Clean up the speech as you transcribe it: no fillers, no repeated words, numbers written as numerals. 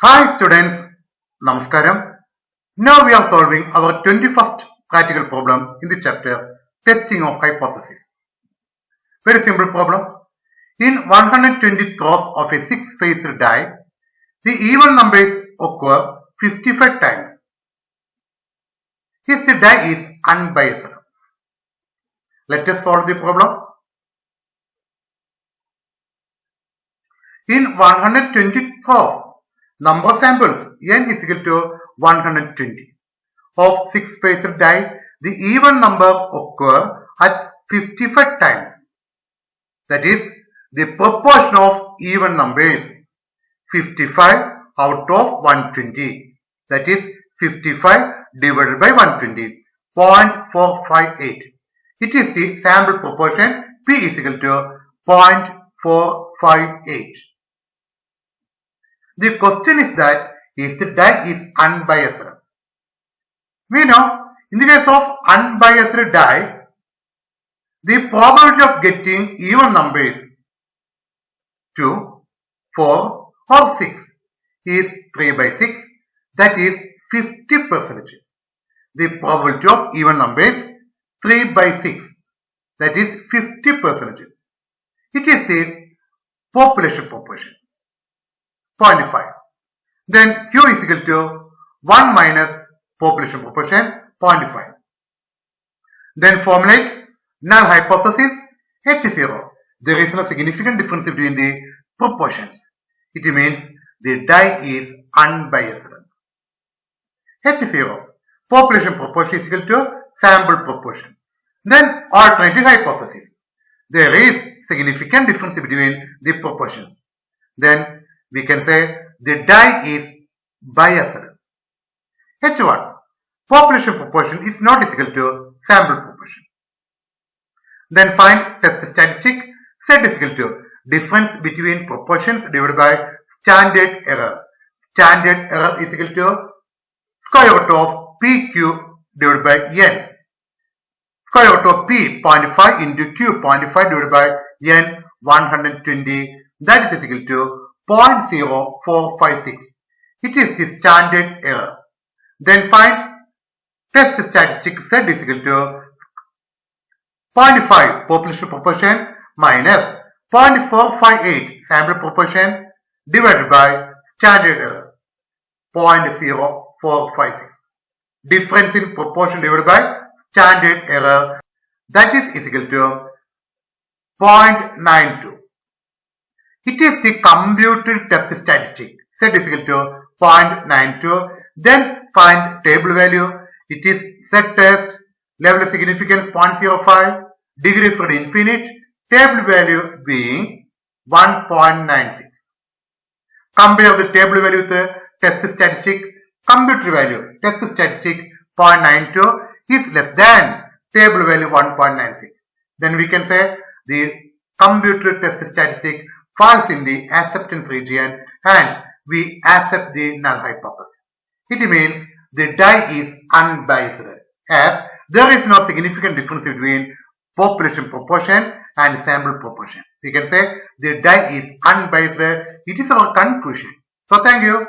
Hi students, Namaskaram. Now we are solving our 21st practical problem in the chapter Testing of Hypothesis. Very simple problem. In 120 throws of a 6-faced die, the even numbers occur 55 times. If the die is unbiased. Let us solve the problem. In 120 throws, number samples n is equal to 120. Of 6-faced die, the even number occur at 55 times. That is, the proportion of even numbers 55 out of 120. That is 55 divided by 120. 0.458. It is the sample proportion P is equal to 0.458. The question is that if the die is unbiased. We know in the case of unbiased die, the probability of getting even numbers 2, 4 or 6 is 3 by 6, that is 50%. The probability of even numbers 3 by 6, that is 50%. It is the population proportion. 0.5. Then Q is equal to 1 minus population proportion 0.5. Then formulate null hypothesis H0. There is no significant difference between the proportions. It means the die is unbiased. H0. Population proportion is equal to sample proportion. Then alternative hypothesis. There is significant difference between the proportions. Then we can say the die is biased. H1. Population proportion is not equal to sample proportion. Then find test statistic. Z is equal to difference between proportions divided by standard error. Standard error is equal to square root of PQ divided by N. Square root of P 0.5 into Q 0.5 divided by N 120. That is equal to 0.0456. It is the standard error. Then find test statistic Z is equal to 0.5 population proportion minus 0.458 sample proportion divided by standard error 0.0456. Difference in proportion divided by standard error, that is equal to 0.92. It is the computed test statistic. Z is equal to 0.92. Then find table value. It is Z test, level of significance 0.05, degree for infinite, table value being 1.96. Compare the table value with the test statistic. Computed value, test statistic 0.92 is less than table value 1.96. Then we can say the computed test statistic falls in the acceptance region and we accept the null hypothesis. It means the die is unbiased as there is no significant difference between population proportion and sample proportion. We can say the die is unbiased. It is our conclusion. So thank you.